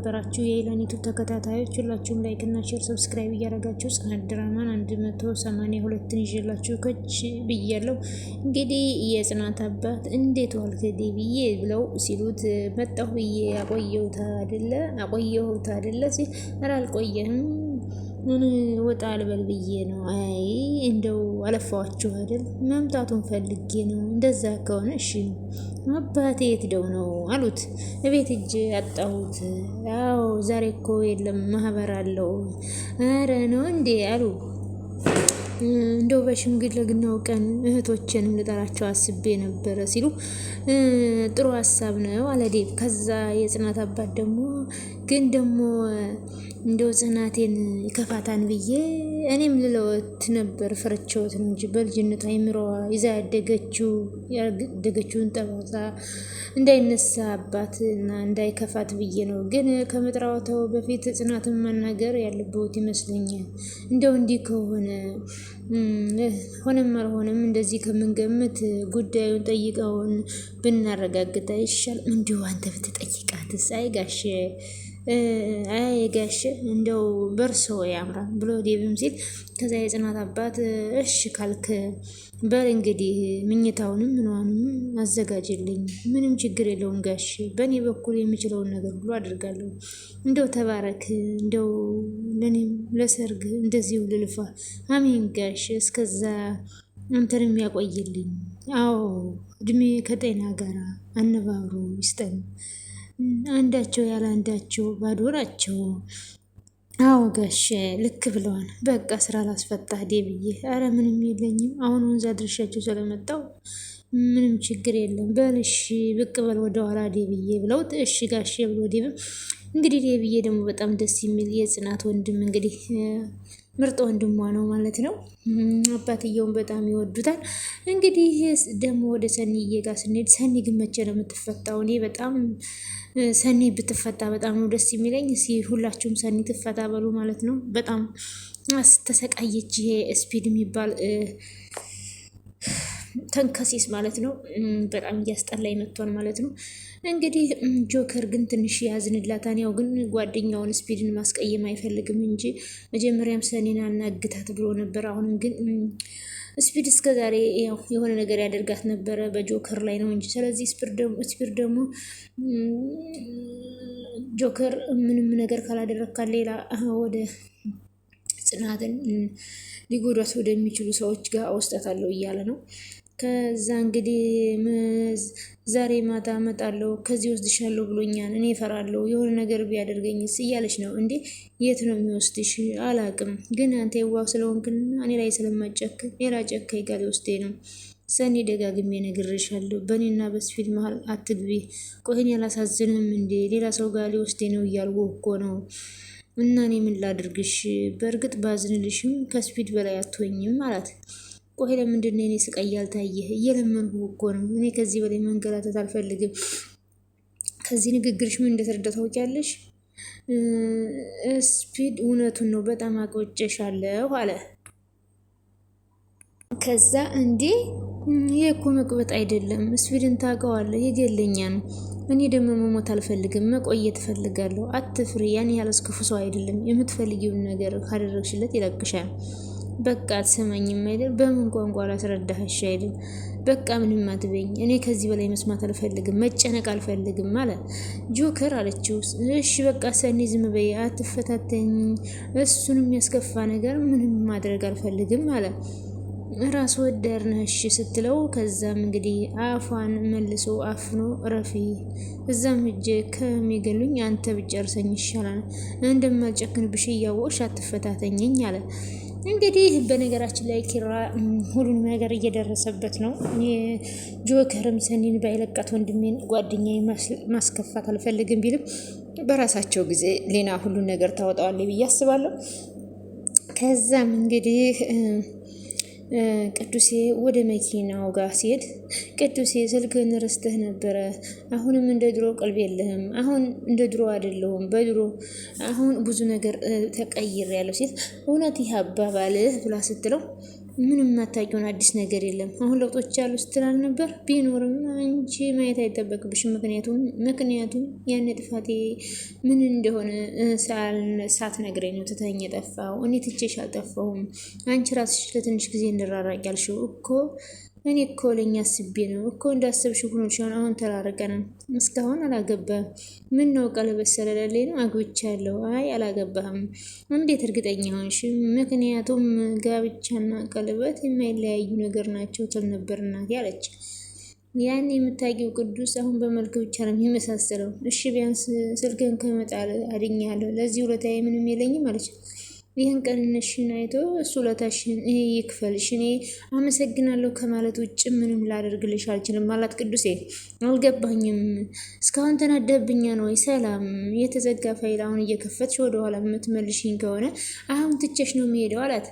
የተከበራችሁ የኢላኒቱ ተከታታዮች ሁላችሁም ላይክ እና ሼር ሰብስክራይብ እያደረጋችሁ ጽናት ድራማን 182ን ይዤላችሁ ከች ብያለሁ። እንግዲህ የጽናት አባት እንዴት ዋልክ ብዬ ብለው ሲሉት መጣሁ ብዬ አቆየሁት አይደለ ሲል ኧረ አልቆየህም ወጣ ልበል ብዬ ነው። አይ እንደው አለፋዋችሁ አይደል? መምጣቱን ፈልጌ ነው። እንደዛ ከሆነ እሺ አባቴ የት ደው ነው አሉት። እቤት እጅ አጣሁት። አዎ ዛሬ እኮ የለም ማህበር አለው። ኧረ ነው እንዴ አሉ። እንደው በሽምግልናው ቀን እህቶችንም ልጠራቸው አስቤ ነበረ ሲሉ ጥሩ ሀሳብ ነው አለ ዴቭ። ከዛ የጽናት አባት ደግሞ ግን ደግሞ እንደው ጽናቴን ይከፋታን ብዬ እኔም ልለወት ነበር ፍርቸውት ነው እንጂ በልጅነት አይምሮዋ ይዛ ያደገችውን ጠባሳ እንዳይነሳባት እና እንዳይከፋት ብዬ ነው። ግን ከመጥራወተው በፊት ጽናትን ማናገር ያለበት ይመስለኛል። እንደው እንዲህ ከሆነ ሆነም አልሆነም እንደዚህ ከምንገምት ጉዳዩን ጠይቀውን ብናረጋግጥ ይሻል። እንዲሁ አንተ ብትጠይቃትስ? አይ ጋሽ እንደው በርሶ ያምራል ብሎ ዴቭም ሲል ከዛ የጽናት አባት እሺ ካልክ በል እንግዲህ ምኝታውንም ምንዋንም አዘጋጅልኝ። ምንም ችግር የለውም ጋሽ፣ በእኔ በኩል የምችለውን ነገር ሁሉ አድርጋለሁ። እንደው ተባረክ፣ እንደው ለእኔም ለሰርግ እንደዚሁ ልልፋ። አሜን ጋሽ፣ እስከዛ አንተንም ያቆይልኝ። አዎ እድሜ ከጤና ጋር አነባብሮ ይስጠን። አንዳቸው ያለ አንዳቸው ባዶ ናቸው። አዎ ጋሼ ልክ ብለዋል። በቃ ስራ ላስፈታህ ዴብዬ። አረ ምንም የለኝም፣ አሁን ወንዝ አድርሻቸው ስለመጣው ምንም ችግር የለም። በል እሺ ብቅ በል ወደኋላ ዴብዬ ብለውት እሺ ጋሼ ብሎ ዴብም እንግዲህ ዴብዬ ደግሞ በጣም ደስ የሚል የጽናት ወንድም እንግዲህ ምርጥ ወንድሟ ነው ማለት ነው። አባትየውን በጣም ይወዱታል። እንግዲህ ደግሞ ወደ ሰኒዬ ጋር ስንሄድ ሰኒ ግን መቼ ነው የምትፈታው? እኔ በጣም ሰኒ ብትፈታ በጣም ነው ደስ የሚለኝ። ሁላችሁም ሰኒ ትፈታ በሉ ማለት ነው። በጣም ተሰቃየች። ይሄ ስፒድ የሚባል ተንከሲስ ማለት ነው። በጣም እያስጠላይ መጥቷል ማለት ነው። እንግዲህ ጆከር ግን ትንሽ ያዝንላታን። ያው ግን ጓደኛውን ስፒድን ማስቀየም አይፈልግም እንጂ መጀመሪያም ሰኒን አናግታት ብሎ ነበር። አሁንም ግን ስፒድ እስከ ዛሬ ያው የሆነ ነገር ያደርጋት ነበረ በጆከር ላይ ነው እንጂ። ስለዚህ ስፒድ ደግሞ ጆከር ምንም ነገር ካላደረግካት ሌላ ወደ ጽናትን ሊጎዳት ወደሚችሉ ሰዎች ጋር አወስዳታለሁ እያለ ነው። ከዛ እንግዲህ ዛሬ ማታ እመጣለሁ ከዚህ ወስድሻለሁ ብሎኛል፣ እኔ እፈራለሁ የሆነ ነገር ቢያደርገኝስ እያለች ነው። እንዴ የት ነው የሚወስድሽ? አላቅም፣ ግን አንተ የዋህ ስለሆንክና እኔ ላይ ስለማጨክን ሌላ ጨካኝ ጋር ሊወስደኝ ነው። ሰኒ ደጋግሜ ነግሬሻለሁ፣ በእኔና በስፒድ መሀል አትግቢ። ቆይን ያላሳዝንም እንዴ? ሌላ ሰው ጋር ሊወስደኝ ነው እያልኩ እኮ ነው። እና እኔ ምን ላድርግሽ? በእርግጥ ባዝንልሽም ከስፒድ በላይ አትሆኝም አላት። ቆይ ለምንድን ነው እኔ ስቃይ ያልታየህ? እየለመንኩ እኮ ነው። እኔ ከዚህ በላይ መንገላታት አልፈልግም። ከዚህ ንግግርሽ ምን እንደተረዳ ታውቂያለሽ? ስፒድ እውነቱን ነው፣ በጣም አቆጨሻለሁ አለ። ከዛ እንዴ ይሄ እኮ መቅበጥ አይደለም፣ ስፒድን ታውቀዋለህ፣ የገለኛ ነው። እኔ ደግሞ መሞት አልፈልግም፣ መቆየት እፈልጋለሁ። አትፍሪ፣ ያን ያህል ክፉ ሰው አይደለም። የምትፈልጊውን ነገር ካደረግሽለት ይለቅሻል። በቃ አትሰማኝም አይደል? በምን ቋንቋ ላስረዳሽ አይደል? በቃ ምንም አትበኝ። እኔ ከዚህ በላይ መስማት አልፈልግም፣ መጨነቅ አልፈልግም አለ ጆከር አለችው። እሺ በቃ ሰኒ ዝም በይ፣ አትፈታተኝ። እሱን የሚያስከፋ ነገር ምንም ማድረግ አልፈልግም አለ። ራስ ወዳድ ነህ እሺ ስትለው፣ ከዛም እንግዲህ አፏን መልሶ አፍኖ ረፊ፣ እዛም ሂጄ ከሚገሉኝ አንተ ብጨርሰኝ ይሻላል። እንደማልጨክንብሽ እያወቅሽ አትፈታተኝኝ አለ። እንግዲህ በነገራችን ላይ ኪራ ሁሉንም ነገር እየደረሰበት ነው። ጆከርም ሰኒን ባይለቃት ወንድሜን ጓደኛዬ ማስከፋት አልፈልግም ቢልም በራሳቸው ጊዜ ሌና ሁሉን ነገር ታወጣዋለች ብዬ አስባለሁ። ከዛም እንግዲህ ቅዱሴ ወደ መኪናው ጋር ሲሄድ ቅዱሴ ስልክህን ረስተህ ነበረ፣ አሁንም እንደ ድሮ ቀልብ የለህም፣ አሁን እንደ ድሮ አይደለሁም፣ በድሮ አሁን ብዙ ነገር ተቀይሬያለሁ ሲል እውነት ይህ አባባልህ ብላ ስትለው ምንም የማታውቂውን አዲስ ነገር የለም። አሁን ለውጦች ያሉ ስትላል ነበር። ቢኖርም አንቺ ማየት አይጠበቅብሽም። ምክንያቱም ያን ጥፋቴ ምን እንደሆነ ሳትነግረኝ ነው ትተኸኝ የጠፋው። እኔ ትቼሽ አልጠፋሁም። አንቺ ራስሽ ለትንሽ ጊዜ እንራራቅ ያልሽው እኮ እኔ እኮ ለእኛ አስቤ ነው እኮ እንዳሰብሽ ሆኖ ሲሆን አሁን ተራርቀናል። እስካሁን አላገባህም። ምን ነው ቀለበት ስለሌለኝ ነው? አግብቻለሁ። አይ አላገባህም። እንዴት እርግጠኛ ሆንሽ? ምክንያቱም ጋብቻና ቀለበት የማይለያዩ ነገር ናቸው ትል ነበር እናቴ አለች። ያን የምታውቂው ቅዱስ አሁን በመልክ ብቻ ነው የሚመሳሰለው። እሺ ቢያንስ ስልክን ከመጣል አድኛለሁ። ለዚህ ውለታዬ ምንም የለኝም አለች። ይህን ቀንነሽን አይቶ እሱ ውለታሽን ይክፈልሽ። እኔ አመሰግናለሁ ከማለት ውጭ ምንም ላደርግልሽ አልችልም አላት ቅዱሴ። አልገባኝም። እስካሁን ተናደብኛል ወይ? ሰላም የተዘጋ ፋይል አሁን እየከፈትሽ ወደኋላ የምትመልሽኝ ከሆነ አሁን ትቼሽ ነው የሚሄደው አላት።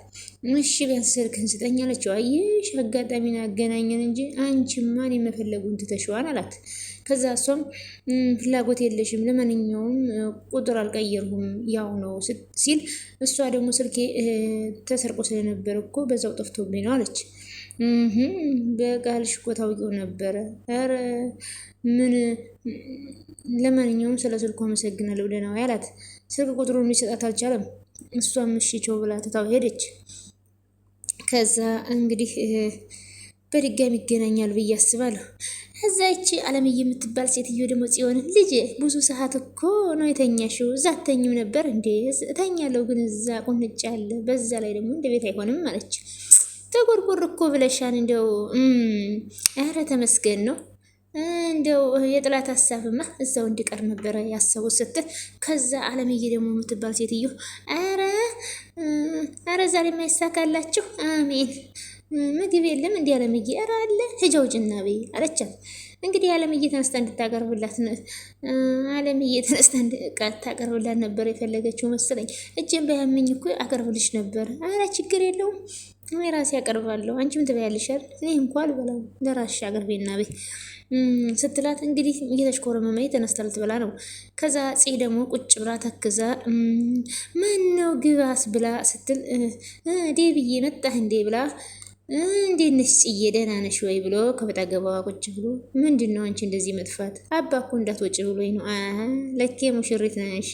እሺ ቢያንስ ስልክህን ስጠኝ አለችው። አየሽ አጋጣሚን አገናኘን እንጂ አንቺማ እኔ መፈለጉን ትተሽዋል አላት። ከዛ እሷም ፍላጎት የለሽም፣ ለማንኛውም ቁጥር አልቀየርሁም ያው ነው ሲል እሷ ደግሞ ስልኬ ተሰርቆ ስለነበር እኮ በዛው ጠፍቶብኝ ነው አለች። በቃልሽ እኮ ታውቂው ነበረ። ኧረ ምን ለማንኛውም ስለ ስልኩ አመሰግናለሁ ብለህ ነው ያላት። ስልክ ቁጥሩን ሊሰጣት አልቻለም። እሷም እሺ ቸው ብላ ትታው ሄደች። ከዛ እንግዲህ በድጋሚ ይገናኛል ብዬ አስባለሁ። እዛ ይቺ አለምዬ የምትባል ሴትዮ ደግሞ ጽዮንን ልጅ ብዙ ሰዓት እኮ ነው የተኛሽው፣ እዛ አተኝም ነበር እንዴ? እተኛለሁ ግን እዛ ቁንጫ አለ፣ በዛ ላይ ደግሞ እንደ ቤት አይሆንም አለች። ተጎርጎር እኮ ብለሻን እንደው ኧረ ተመስገን ነው እንደው የጥላት ሀሳብማ እዛው እንዲቀር ነበረ ያሰቡት ስትል፣ ከዛ አለምዬ ደግሞ የምትባል ሴትዮ ኧረ ዛሬ የማይሳካላችሁ አሜን ምግብ የለም እንዲህ አለምዬ፣ ኧረ አለ ሂጂ ውጭና በይ አለቻት። እንግዲህ አለምዬ ተነስታ እንድታቀርብላት አለምዬ ተነስታ እንድታቀርብላት ነበር የፈለገችው መሰለኝ። እጄን ባያመኝ እኮ አቀርብልሽ ነበር። ኧረ ችግር የለውም እኔ ራሴ አቀርባለሁ፣ አንቺ ምን ትበያለሽ? እኔ እንኳን አልበላም፣ ለራስሽ አቅርቤና በይ ስትላት እንግዲህ እየተሽኮረመመኝ ተነስታ ልትበላ ነው። ከዛ ጽ ደግሞ ቁጭ ብላ ተክዛ ማነው ግባስ ብላ ስትል ዴብዬ መጣህ እንዴ ብላ እንዴት ነሽ ጽዬ ደህና ነሽ ወይ ብሎ ከበጣገባዋ ቁጭ ብሎ ምንድን ነው አንቺ እንደዚህ መጥፋት? አባ እኮ እንዳትወጪ ብሎኝ ነው። ለኬ ሙሽሪት ነሽ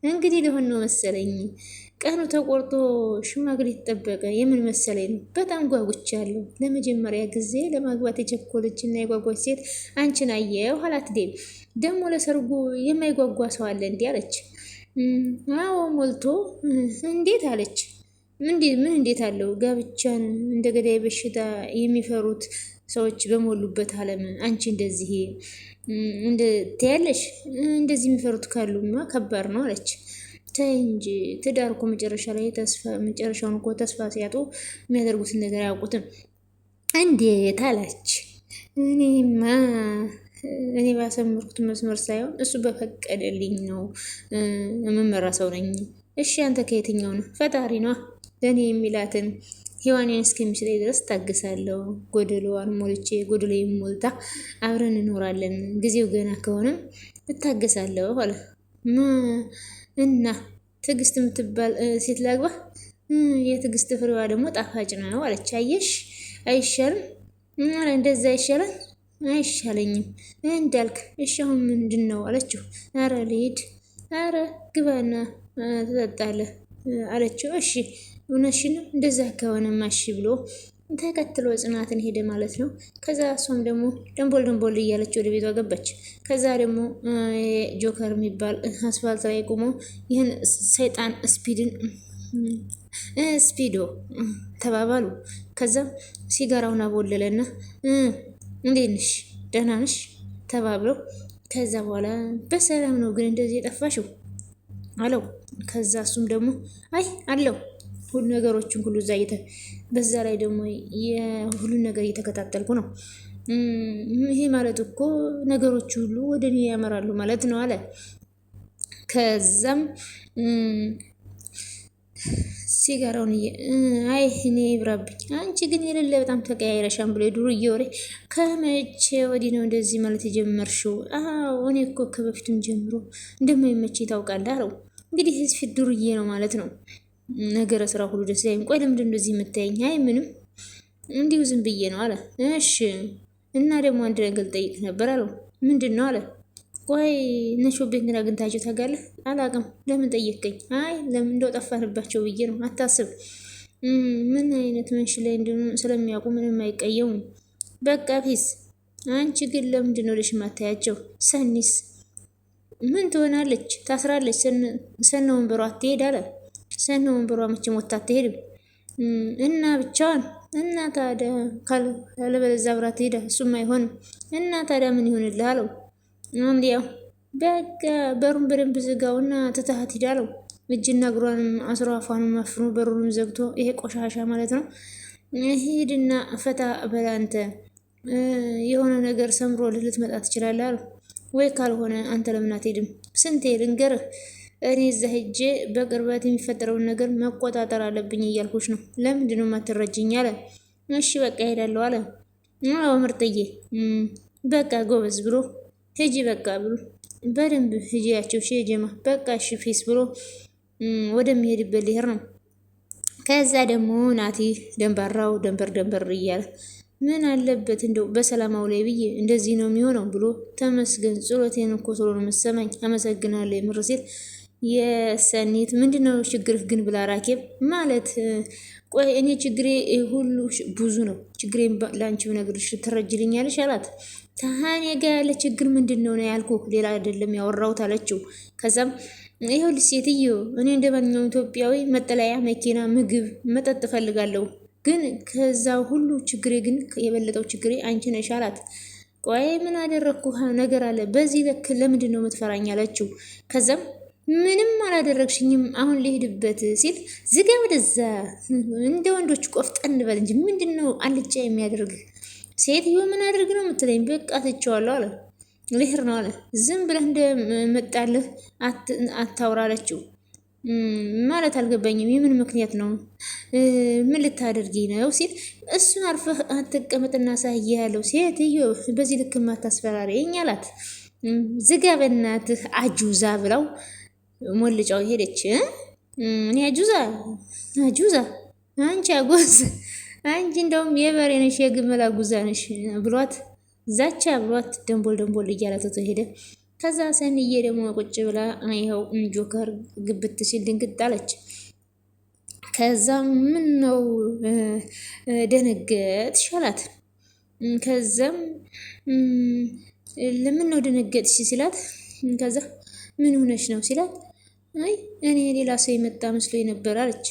እንግዲህ ሊሆን ነው መሰለኝ። ቀኑ ተቆርጦ ሽማግሌ ተጠበቀ። የምን መሰለኝ ነው። በጣም ጓጉቻለሁ። ለመጀመሪያ ጊዜ ለማግባት የቸኮለች እና የጓጓች ሴት አንቺን አየሁ አላት። ዴብ ደግሞ ለሰርጉ የማይጓጓ ሰው አለ እንዲህ አለች። አዎ ሞልቶ እንዴት አለች። ምን እንዴት አለው? ጋብቻን እንደ ገዳይ በሽታ የሚፈሩት ሰዎች በሞሉበት ዓለም አንቺ እንደዚህ ትያለሽ? እንደዚህ የሚፈሩት ካሉማ ከባድ ነው አለች። ተይ እንጂ ትዳር እኮ መጨረሻውን እኮ ተስፋ ሲያጡ የሚያደርጉትን ነገር አያውቁትም። እንዴት አለች። እኔ ባሰመርኩት መስመር ሳይሆን እሱ በፈቀደልኝ ነው የምመራ ሰው ነኝ። እሺ አንተ ከየትኛው ነው? ፈጣሪ ነዋ ለእኔ የሚላትን ሔዋኔን እስከሚችለኝ ድረስ ታግሳለሁ። ጎደሎዋን ሞልቼ ጎደሎዬን ሞልታ አብረን እንኖራለን። ጊዜው ገና ከሆነም እታገሳለሁ አለ። እና ትዕግስት የምትባል ሴት ላግባ? የትዕግስት ፍሬዋ ደግሞ ጣፋጭ ነው አለች። አየሽ አይሻልም? ኧረ እንደዛ ይሻላል። አይሻለኝም እንዳልክ። እሺ አሁን ምንድን ነው አለችው። ኧረ ልሂድ። ኧረ ግባና ትጠጣለህ አለችው። እሺ እውነትሽን ነው? እንደዛ ከሆነማ እሺ ብሎ ተከትሎ ጽናትን ሄደ ማለት ነው። ከዛ እሷም ደግሞ ደንቦል እያለች ወደ ቤቷ ገባች። ከዛ ደግሞ ጆከር የሚባል አስፋልት ላይ ቆሞ ይህን ሰይጣን ስፒዶ ተባባሉ። ከዛ ሲጋራውን አቦለለና እንዴት ነሽ ደህና ነሽ ተባብለው ከዛ በኋላ በሰላም ነው ግን እንደዚህ የጠፋሽው አለው። ከዛ እሱም ደግሞ አይ አለው ሁሉ ነገሮችን ሁሉ እዛ በዛ ላይ ደግሞ የሁሉን ነገር እየተከታተልኩ ነው። ይሄ ማለት እኮ ነገሮች ሁሉ ወደ እኔ ያመራሉ ማለት ነው አለ። ከዛም ሲጋራውን አይ እኔ ይብራብኝ፣ አንቺ ግን የሌለ በጣም ተቀያይረሻን ብሎ የዱርዬ ወሬ ከመቼ ወዲህ ነው እንደዚህ ማለት የጀመርሽው? አዎ እኔ እኮ ከበፊቱም ጀምሮ እንደማይመች ታውቃለህ አለው። እንግዲህ ህዝብ ዱርዬ ነው ማለት ነው። ነገረ ስራ ሁሉ ደስ ይላል። ቆይ ለምንድን እንደዚህ የምታየኝ? አይ ምንም እንዲሁ ዝም ብዬ ነው አለ። እሺ እና ደግሞ አንድ ነገር ልጠይቅ ነበር አለው። ምንድን ነው አለ። ቆይ እነሾ ቤት ግን አግኝታቸው ታውቃለህ? አላውቅም። ለምን ጠየቀኝ? አይ ለምን እንደው ጠፋንባቸው ብዬ ነው። አታስብ። ምን አይነት መንሽ ላይ እንደሆነ ስለሚያውቁ ምንም አይቀየሙም። በቃ ፊስ። አንቺ ግን ለምንድን ነው ልሽ ማታያቸው? ሰኒስ ምን ትሆናለች? ታስራለች። ሰነ ወንበሯ አትሄድ አለ። ሰነ ወንበሯ መቼም ወጥታ አትሄድም እና ብቻዋን እና ታዲያ ካለበለዚያ አብራ ትሄዳ። እሱም አይሆንም እና ታዲያ ምን ይሆንልህ አለው። እንዲያው በቃ በሩን በደንብ ዝጋውና ትተሃት ሂድ አለው። እጅና እግሯንም አስሮ አፏንም አፍኖ በሩንም ዘግቶ ይሄ ቆሻሻ ማለት ነው። ሂድና ፈታ በላንተ የሆነ ነገር ሰምሮ ልትመጣ ትችላለህ አለው። ወይ ካልሆነ አንተ ለምን አትሄድም? ስንቴ ልንገርህ እኔ እዛ ሄጄ በቅርበት የሚፈጠረውን ነገር መቆጣጠር አለብኝ እያልኩሽ ነው። ለምንድን ነው የማትረጅኝ አለ። እሺ በቃ ሄዳለሁ አለ። አዎ ምርጥዬ በቃ ጎበዝ ብሎ ሂጂ በቃ ብሎ በደንብ ሂጂያቸው ሼጀማ በቃ እሺ ፊስ ብሎ ወደሚሄድበት ሊሄድ ነው። ከዛ ደግሞ ናቲ ደንበራው ደንበር እያለ ምን አለበት እንደው በሰላማው ላይ ብዬ እንደዚህ ነው የሚሆነው ብሎ ተመስገን ጸሎቴን እኮ ቶሎ ነው መሰማኝ አመሰግናለሁ የምር ሲል የሰኒት ምንድነው ችግርህ ግን ብላ ራኬብ ማለት ቆይ እኔ ችግሬ ሁሉ ብዙ ነው ችግሬን ለአንቺ ብነግርሽ ትረጅልኛለሽ አላት። ታሃኔ ጋ ያለ ችግር ምንድን ነው ያልኩ ሌላ አይደለም ያወራሁት አለችው። ከዛም ይኸውልሽ ሴትዮ እኔ እንደ ማንኛውም ኢትዮጵያዊ መጠለያ፣ መኪና፣ ምግብ፣ መጠጥ እፈልጋለሁ ግን ከዛ ሁሉ ችግሬ ግን የበለጠው ችግሬ አንቺ ነሽ አላት። ቆይ ምን አደረግኩ ነገር አለ በዚህ ልክ ለምንድን ነው የምትፈራኝ አለችው። ከዛም ምንም አላደረግሽኝም አሁን ሊሄድበት ሲል ዝጋ ወደዛ እንደ ወንዶች ቆፍጠን በል እንጂ ምንድን ነው አልጫ የሚያደርግ ሴትዮ ምን አድርግ ነው የምትለኝ? በቃ ትቼዋለሁ አለ። ልሄድ ነው አለ። ዝም ብለህ እንደመጣልህ አታውራ አለችው። ማለት አልገባኝም የምን ምክንያት ነው? ምን ልታደርጊ ነው ሲል እሱን አርፈህ አትቀመጥና ሳየ ያለው ሴትዮ በዚህ ልክ ማታስፈራሪኝ አላት። ዝጋ በእናትህ አጁዛ ብለው ሞልጫው ሄደች። እኔ አጁዛ አንቺ አጎዝ አንቺ እንደውም የበሬ ነሽ የግመል አጉዛ ነሽ ብሏት ዛቻ ብሏት ደንቦል እያላተቶ ሄደ። ከዛ ሰንዬ ደግሞ ቁጭ ብላ ይኸው ጆከር ግብት ሲል ድንግጥ አለች። ከዛ ምን ነው ደነገጥሽ አላት። ከዛም ለምን ነው ደነገጥሽ ሲላት ከዛ ምን ሆነሽ ነው ሲላት አይ እኔ ሌላ ሰው የመጣ መስሎኝ ነበር አለች።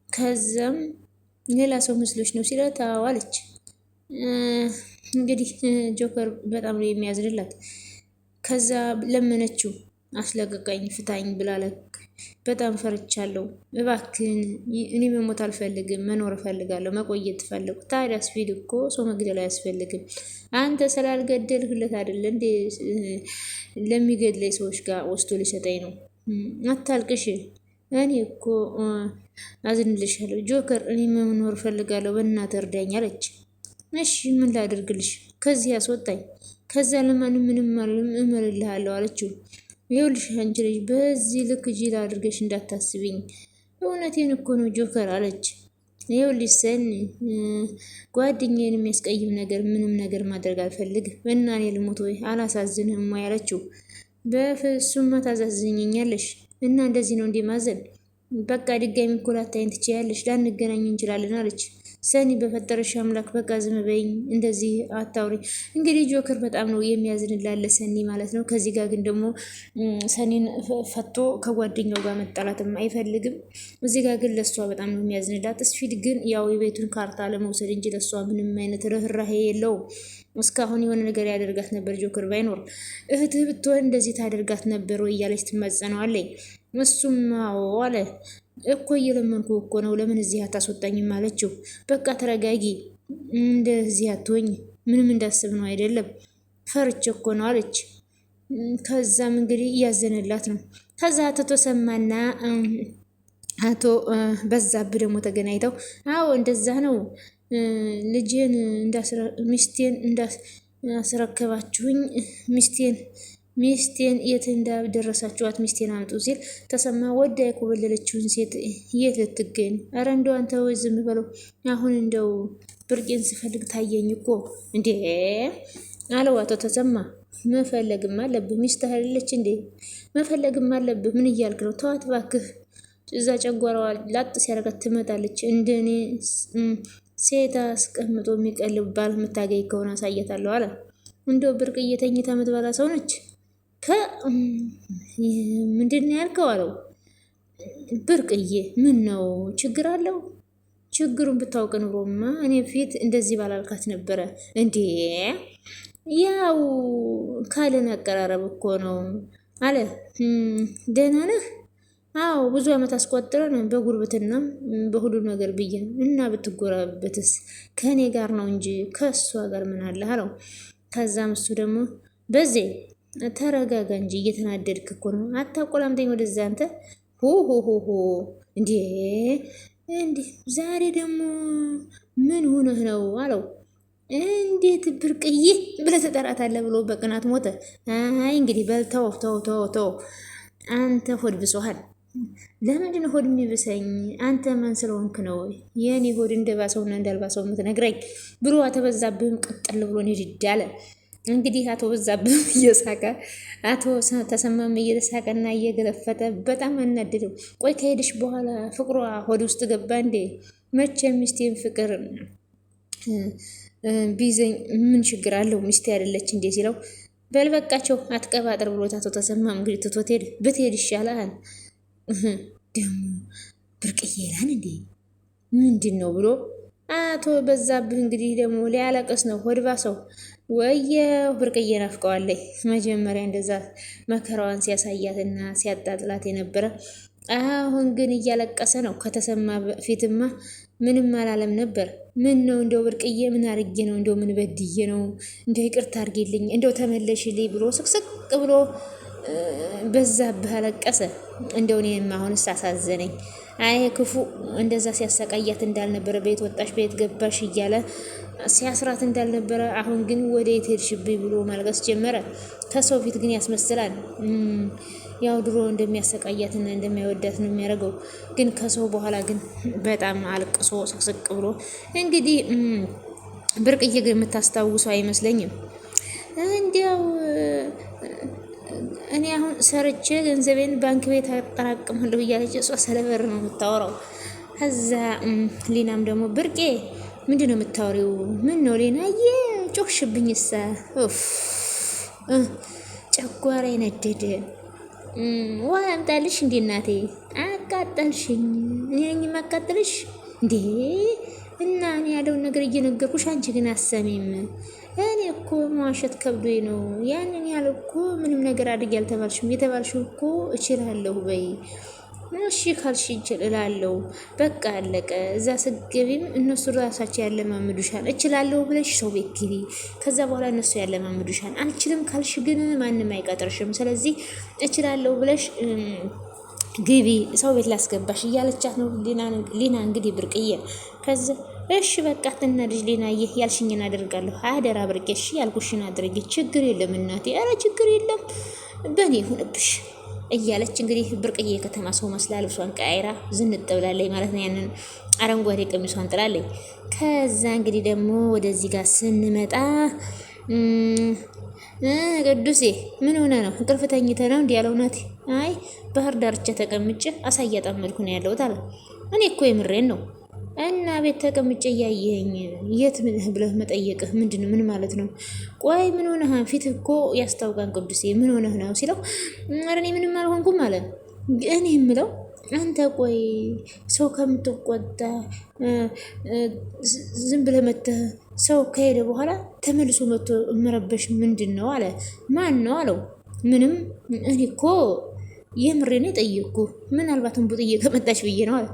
ከዛም ሌላ ሰው መስሎች ነው ሲላት አዎ አለች። እንግዲህ ጆከር በጣም ነው የሚያዝንላት። ከዛ ለመነችው አስለቀቀኝ ፍታኝ ብላለክ በጣም ፈርቻለሁ እባክን እኔ መሞት አልፈልግም መኖር እፈልጋለሁ መቆየት እፈልግ። ታዲያ ስፒድ እኮ ሰው መግደል አያስፈልግም አንተ ስላልገደልህለት አይደለ እንዴ ለሚገድለኝ ሰዎች ጋር ወስዶ ሊሰጠኝ ነው። አታልቅሽ እኔ እኮ አዝንልሻለሁ ጆከር እኔ መኖር እፈልጋለሁ በእናትህ እርዳኝ አለች። እሺ ምን ላደርግልሽ? ከዚህ ያስወጣኝ ከዛ ለማንም ምንም አልልም እምልልሃለሁ አለችው። ይኸውልሽ አንቺ ልጅ በዚህ ልክ ጅል አድርገሽ እንዳታስቢኝ እውነቴን እኮ ነው ጆከር አለች። ይኸውልሽ ሰኒ ጓደኛዬን የሚያስቀይም ነገር ምንም ነገር ማድረግ አልፈልግም እና እኔ ልሞት ወይ አላሳዝንህም ወይ አለችው። በፍጹም ታዛዝኝኛለሽ እና እንደዚህ ነው እንዴ ማዘን? በቃ ድጋሚ እኮ ላታይን ትችያለሽ ላንገናኝ እንችላለን አለች። ሰኒ በፈጠረሽ አምላክ በቃ ዝም በይኝ እንደዚህ አታውሪ። እንግዲህ ጆከር በጣም ነው የሚያዝንላለ ሰኒ ማለት ነው። ከዚህ ጋር ግን ደግሞ ሰኒን ፈቶ ከጓደኛው ጋር መጣላትም አይፈልግም። እዚህ ጋር ግን ለሷ በጣም ነው የሚያዝንላት። ስፒድ ግን ያው የቤቱን ካርታ ለመውሰድ እንጂ ለሷ ምንም አይነት ርህራሄ የለውም። እስካሁን የሆነ ነገር ያደርጋት ነበር ጆከር ባይኖር እህትህ ብትሆን እንደዚህ ታደርጋት ነበር ወይ እያለች ትማጸነዋለች። እሱም አዎ አለ እኮ እየለመንኩ እኮ ነው ለምን እዚህ አታስወጣኝም አለችው። በቃ ተረጋጊ እንደዚህ አትሆኝ ምንም እንዳስብ ነው አይደለም ፈርቼ እኮ ነው አለች። ከዛም እንግዲህ እያዘነላት ነው። ከዛ አቶ ተሰማና አቶ በዛብህ ደግሞ ተገናኝተው አዎ እንደዛ ነው ልጄን ሚስቴን እንዳስረከባችሁኝ ሚስቴን ሚስቴን የት እንዳደረሳችኋት ሚስቴን አምጡ ሲል ተሰማ ወዳ የኮበለለችውን ሴት የት ልትገኝ? ኧረ እንደው አንተ ወይ ዝም በለው። አሁን እንደው ብርቄን ስፈልግ ታየኝ እኮ እንዴ አለው አቶ ተሰማ። መፈለግም አለብህ ሚስትህ አይደለች እንዴ? መፈለግም አለብህ። ምን እያልክ ነው? ተዋት እባክህ። እዛ ጨጓራዋ ላጥ ሲያደርጋት ትመጣለች። እንደኔ ሴት አስቀምጦ የሚቀልብ ባል የምታገኝ ከሆነ አሳየታለሁ አለ። እንደው ብርቅዬ ተኝታ የምትበላ ሰው ነች። ምንድን ነው ያልከው? አለው ብርቅዬ። ምን ነው ችግር አለው? ችግሩን ብታውቅ ኑሮማ እኔ ፊት እንደዚህ ባላልካት ነበረ እንዴ። ያው ካልን አቀራረብ እኮ ነው አለ። ደህና ነህ? አዎ ብዙ ዓመት አስቆጥረን በጉርብትና በሁሉ ነገር ብዬ እና ብትጎራበትስ ከእኔ ጋር ነው እንጂ ከእሷ ጋር ምን አለ አለው። ከዛም እሱ ደግሞ በዚህ ተረጋጋ እንጂ እየተናደድክ እኮ ነው። አታቆላምጠኝ ወደዛ አንተ ሆ እንዴ እንዴ ዛሬ ደግሞ ምን ሆነህ ነው አለው። እንዴት ብርቅዬ ብለህ ትጠራታለህ ብሎ በቅናት ሞተ። አይ እንግዲህ በል ተው አንተ ሆድ ብሶሃል። ለምንድን ነው ሆድ የሚብሰኝ? አንተ ማን ስለሆንክ ነው የኔ ሆድ እንደባሰውና እንዳልባሰው የምትነግረኝ? ብሎ አተበዛብህም ቀጠል ብሎ ንድድ አለ። እንግዲህ አቶ በዛብህም እየሳቀ አቶ ተሰማም እየተሳቀና እየገለፈተ በጣም አናደደው። ቆይ ከሄድሽ በኋላ ፍቅሯ ሆድ ውስጥ ገባ እንዴ? መቼ ሚስቴን ፍቅር ቢዘኝ ምን ችግር አለው? ሚስቴ አይደለች እንዴ ሲለው በልበቃቸው አትቀባጥር ብሎት አቶ ተሰማም እንግዲህ ትቶት ሄደ። ብትሄድ ይሻላል ደግሞ ብርቅዬ ይላል እንዴ ምንድን ነው ብሎ አቶ በዛብህ እንግዲህ ደግሞ ሊያለቅስ ነው። ሆድባ ሰው ወየው ብርቅዬ ናፍቀዋለች። መጀመሪያ እንደዛ መከራዋን ሲያሳያትና ሲያጣጥላት የነበረ አሁን ግን እያለቀሰ ነው። ከተሰማ ፊትማ ምንም አላለም ነበር። ምን ነው እንደው ብርቅዬ ምን አርጌ ነው? እንደው ምን በድዬ ነው? እንደው ይቅርታ አርጌልኝ፣ እንደው ተመለሽልኝ ብሎ ስቅስቅ ብሎ በዛብህ አለቀሰ። እንደው እኔም አሁንስ አሳዘነኝ። አይ ክፉ እንደዛ ሲያሰቃያት እንዳልነበረ ቤት ወጣሽ ቤት ገባሽ እያለ ሲያስራት እንዳልነበረ አሁን ግን ወደ የት ሄድሽብኝ ብሎ ማልቀስ ጀመረ። ከሰው ፊት ግን ያስመስላል። ያው ድሮ እንደሚያሰቃያትና እንደሚያወዳት ነው የሚያደርገው። ግን ከሰው በኋላ ግን በጣም አልቅሶ ስቅስቅ ብሎ እንግዲህ ብርቅዬ ግን የምታስታውሰው አይመስለኝም። እንዲያው እኔ አሁን ሰርቼ ገንዘቤን ባንክ ቤት አጠራቅማለሁ እያለች እሷ ስለበር ነው የምታወራው። ከዛ ሊናም ደግሞ ብርቄ ምንድን ነው የምታወሪው? ምን ነው ሊናዬ ጮክሽብኝሳ? ጨጓራ ነደደ። ውሃ አምጣልሽ እንዴ እናቴ? አቃጠልሽኝ። እኔ ነኝ የማቃጠልሽ እንዴ? እና እኔ ያለውን ነገር እየነገርኩሽ አንቺ ግን አሰሚም። እኔ እኮ መዋሸት ከብዶኝ ነው። ያንን ያለ እኮ ምንም ነገር አድርግ ያልተባልሽም የተባልሽው እኮ እችላለሁ በይ። እሺ ካልሽ እችላለሁ በቃ አለቀ። እዛ ስገቢም እነሱ ራሳቸው ያለማምዱሻል። እችላለሁ ብለሽ ሰው ቤት ግቢ፣ ከዛ በኋላ እነሱ ያለማምዱሻል። አልችልም ካልሽ ግን ማንም አይቀጥርሽም። ስለዚህ እችላለሁ ብለሽ ግቢ፣ ሰው ቤት ላስገባሽ እያለቻት ነው ሊና እንግዲህ ብርቅዬ። ከዛ እሺ በቃ ትናድጅ ሊናዬ፣ ያልሽኝን አደርጋለሁ። አደራ ብርቄ፣ እሺ ያልኩሽን አድርጊ። ችግር የለም እናቴ፣ ኧረ ችግር የለም በእኔ ይሁንብሽ እያለች እንግዲህ ብርቅዬ የከተማ ሰው መስላ ልብሷን ቀያይራ ዝንጥ ብላለች ማለት ነው። ያንን አረንጓዴ ቀሚሷን ጥላለች። ከዛ እንግዲህ ደግሞ ወደዚህ ጋር ስንመጣ ቅዱሴ ምን ሆነ ነው? እንቅልፍ ተኝተህ ነው እንዲህ ያለው ናት። አይ ባህር ዳርቻ ተቀምጬ አሳ እያጠመድኩ ነው ያለሁት አለ። እኔ እኮ የምሬን ነው። እና ቤት ተቀምጬ እያየኸኝ የት ብለህ መጠየቅህ ምንድን ነው? ምን ማለት ነው? ቆይ ምን ሆነህ? ፊትህ እኮ ያስታውቃን ቅዱሴ፣ ምን ሆነህ ነው ሲለው፣ ኧረ እኔ ምንም አልሆንኩም አለ። እኔ የምለው አንተ ቆይ ሰው ከምትቆጣ ዝም ብለህ መተህ ሰው ከሄደ በኋላ ተመልሶ መጥቶ መረበሽ ምንድን ነው አለ። ማን ነው አለው። ምንም እኔ እኮ የምሬን የጠየቅኩ ምናልባት እንቡጥዬ ከመጣች ብዬ ነው አለ።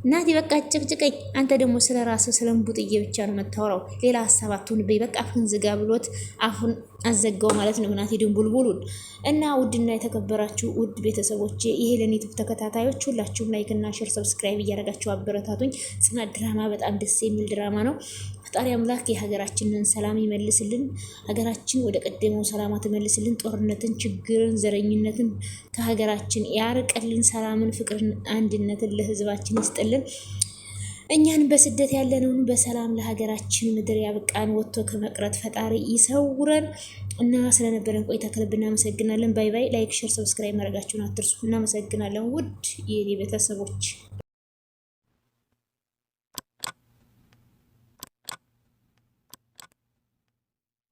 እናቴ በቃ ጭቅጭቀኝ። አንተ ደግሞ ስለ ራስህ ስለ እንቡጥዬ ብቻ ነው የምታወራው፣ ሌላ ሀሳብ አትሁንብኝ። በቃ አፍህን ዝጋ ብሎት አፉን አዘጋው ማለት ነው። ናቴ ድንቡልቡሉን እና ውድና የተከበራችሁ ውድ ቤተሰቦቼ ይሄ ለዩቲዩብ ተከታታዮች ሁላችሁም ላይክ እና ሼር ሰብስክራይብ እያደረጋችሁ አበረታቱኝ። ጽናት ድራማ በጣም ደስ የሚል ድራማ ነው። ፈጣሪ አምላክ የሀገራችንን ሰላም ይመልስልን። ሀገራችን ወደ ቀደመው ሰላማ ትመልስልን። ጦርነትን፣ ችግርን፣ ዘረኝነትን ከሀገራችን ያርቅልን። ሰላምን፣ ፍቅርን፣ አንድነትን ለህዝባችን ይስጥልን። እኛን በስደት ያለነውን በሰላም ለሀገራችን ምድር ያብቃን። ወጥቶ ከመቅረት ፈጣሪ ይሰውረን እና ስለነበረን ቆይታ ከልብ እናመሰግናለን። ባይ ባይ። ላይክ፣ ሼር፣ ሰብስክራይብ ማድረጋችሁን አትርሱ። እናመሰግናለን ውድ የኔ ቤተሰቦች።